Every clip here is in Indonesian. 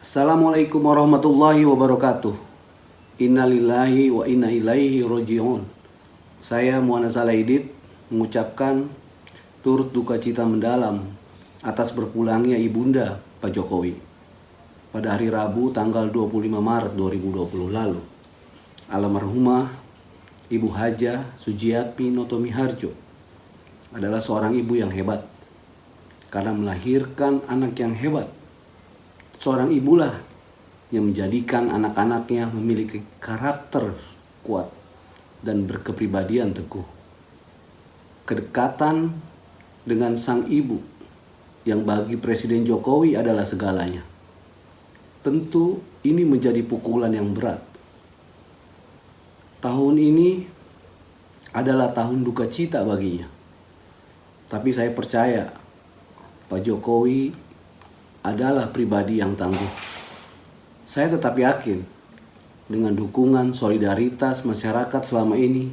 Assalamualaikum warahmatullahi wabarakatuh. Innalillahi wa inna ilaihi roji'un. Saya Muhammad Salaidit mengucapkan turut duka cita mendalam atas berpulangnya ibunda Pak Jokowi pada hari Rabu tanggal 25 Maret 2020 lalu. Almarhumah Ibu Haja Sujiatmi Notomiharjo adalah seorang ibu yang hebat karena melahirkan anak yang hebat. Seorang ibulah yang menjadikan anak-anaknya memiliki karakter kuat dan berkepribadian teguh. Kedekatan dengan sang ibu yang bagi Presiden Jokowi adalah segalanya. Tentu ini menjadi pukulan yang berat. Tahun ini adalah tahun duka cita baginya. Tapi saya percaya Pak Jokowi adalah pribadi yang tangguh. Saya tetap yakin dengan dukungan solidaritas masyarakat selama ini,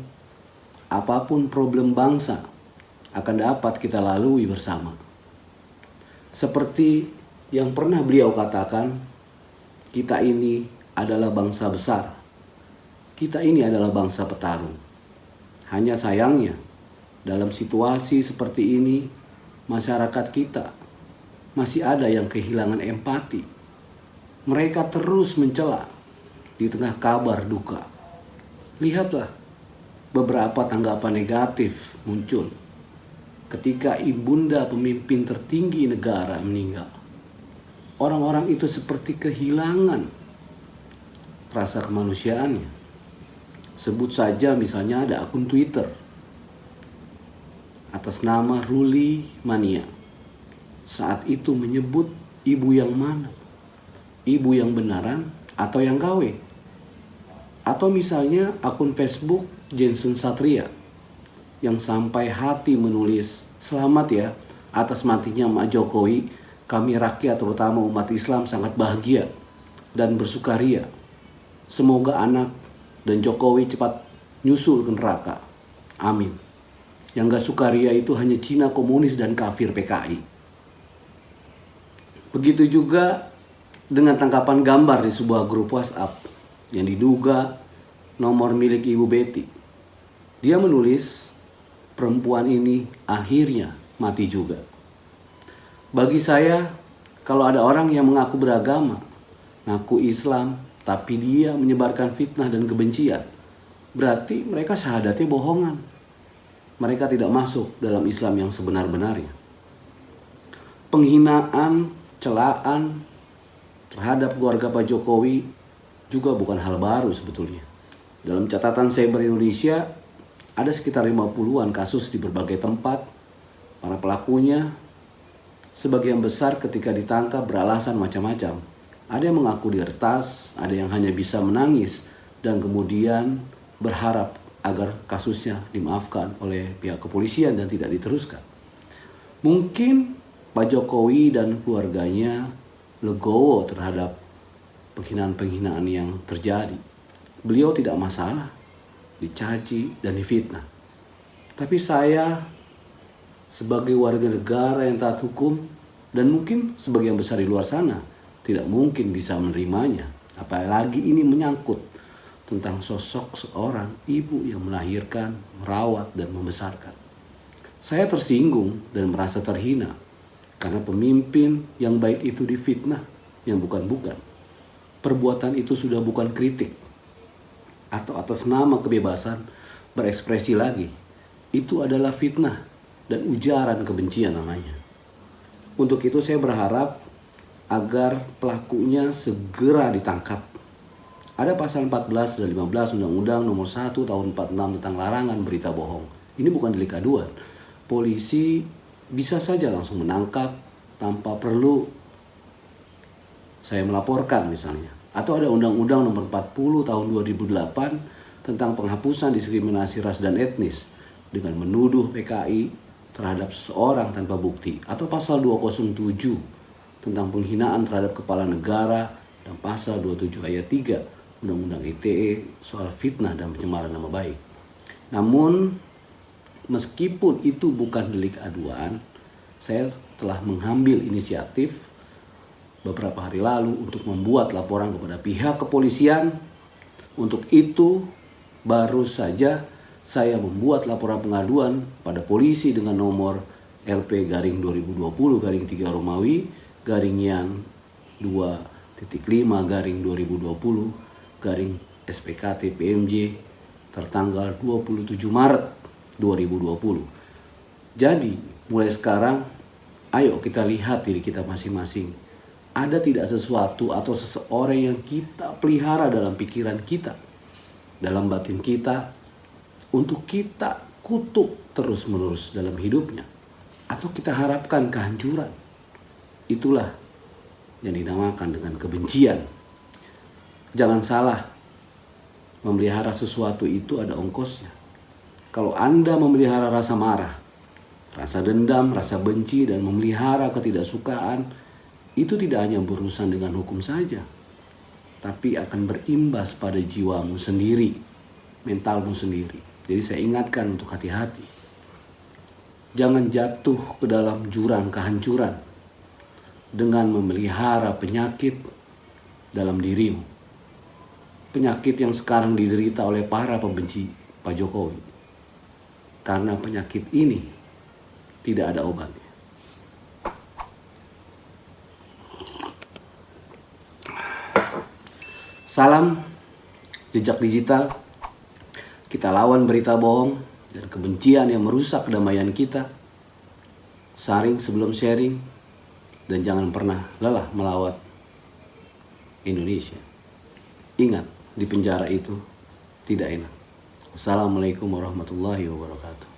apapun problem bangsa akan dapat kita lalui bersama. Seperti yang pernah beliau katakan, kita ini adalah bangsa besar. Kita ini adalah bangsa petarung. Hanya sayangnya, dalam situasi seperti ini, masyarakat kita masih ada yang kehilangan empati. Mereka terus mencela di tengah kabar duka. Lihatlah beberapa tanggapan negatif muncul ketika ibunda pemimpin tertinggi negara meninggal. Orang-orang itu seperti kehilangan rasa kemanusiaannya. Sebut saja misalnya ada akun Twitter atas nama Ruli Mania. Saat itu menyebut ibu yang mana? Ibu yang benaran atau yang KW? Atau misalnya akun Facebook Jensen Satria yang sampai hati menulis, "Selamat ya atas matinya Mak Jokowi. Kami rakyat terutama umat Islam sangat bahagia dan bersukaria. Semoga anak dan Jokowi cepat nyusul ke neraka. Amin." Yang gak sukaria itu hanya Cina komunis dan kafir PKI. Begitu juga dengan tangkapan gambar di sebuah grup WhatsApp yang diduga nomor milik Ibu Betty. Dia menulis, perempuan ini akhirnya mati juga. Bagi saya, kalau ada orang yang mengaku beragama, ngaku Islam, tapi dia menyebarkan fitnah dan kebencian, berarti mereka syahadatnya bohongan. Mereka tidak masuk dalam Islam yang sebenar-benarnya. Penghinaan, celaan terhadap keluarga Pak Jokowi juga bukan hal baru sebetulnya. Dalam catatan Cyber Indonesia, ada sekitar 50-an kasus di berbagai tempat. Para pelakunya sebagian besar ketika ditangkap beralasan macam-macam. Ada yang mengaku diretas, ada yang hanya bisa menangis dan kemudian berharap agar kasusnya dimaafkan oleh pihak kepolisian dan tidak diteruskan. Mungkin Pak Jokowi dan keluarganya legowo terhadap penghinaan-penghinaan yang terjadi. Beliau tidak masalah dicaci dan difitnah. Tapi saya sebagai warga negara yang taat hukum dan mungkin sebagian besar di luar sana tidak mungkin bisa menerimanya. Apalagi ini menyangkut tentang sosok seorang ibu yang melahirkan, merawat, dan membesarkan. Saya tersinggung dan merasa terhina karena pemimpin yang baik itu difitnah yang bukan-bukan. Perbuatan itu sudah bukan kritik atau atas nama kebebasan berekspresi lagi. Itu adalah fitnah dan ujaran kebencian namanya. Untuk itu saya berharap agar pelakunya segera ditangkap. Ada pasal 14 dan 15 Undang-Undang Nomor 1 Tahun 46 tentang larangan berita bohong. Ini bukan delik aduan. Polisi bisa saja langsung menangkap tanpa perlu saya melaporkan misalnya. Atau ada Undang-Undang Nomor 40 Tahun 2008 tentang penghapusan diskriminasi ras dan etnis dengan menuduh PKI terhadap seseorang tanpa bukti. Atau pasal 207 tentang penghinaan terhadap kepala negara dan pasal 27 ayat 3 Undang-Undang ITE soal fitnah dan pencemaran nama baik. Namun meskipun itu bukan delik aduan, saya telah mengambil inisiatif beberapa hari lalu untuk membuat laporan kepada pihak kepolisian. Untuk itu baru saja saya membuat laporan pengaduan pada polisi dengan nomor LP-2020-3 Romawi _yang 2.5/2020 SPKT PMJ tertanggal 27 Maret 2020. Jadi mulai sekarang ayo kita lihat diri kita masing-masing. Ada tidak sesuatu atau seseorang yang kita pelihara dalam pikiran kita, dalam batin kita, untuk kita kutuk terus-menerus dalam hidupnya, atau kita harapkan kehancuran. Itulah yang dinamakan dengan kebencian. Jangan salah, memelihara sesuatu itu ada ongkosnya. Kalau Anda memelihara rasa marah, rasa dendam, rasa benci, dan memelihara ketidaksukaan, itu tidak hanya berurusan dengan hukum saja, tapi akan berimbas pada jiwamu sendiri, mentalmu sendiri. Jadi saya ingatkan untuk hati-hati. Jangan jatuh ke dalam jurang kehancuran dengan memelihara penyakit dalam dirimu. Penyakit yang sekarang diderita oleh para pembenci Pak Jokowi. Karena penyakit ini tidak ada obatnya. Salam jejak digital. Kita lawan berita bohong dan kebencian yang merusak kedamaian kita. Saring sebelum sharing. Dan jangan pernah lelah melawat Indonesia. Ingat, di penjara itu tidak enak. Wassalamualaikum warahmatullahi wabarakatuh.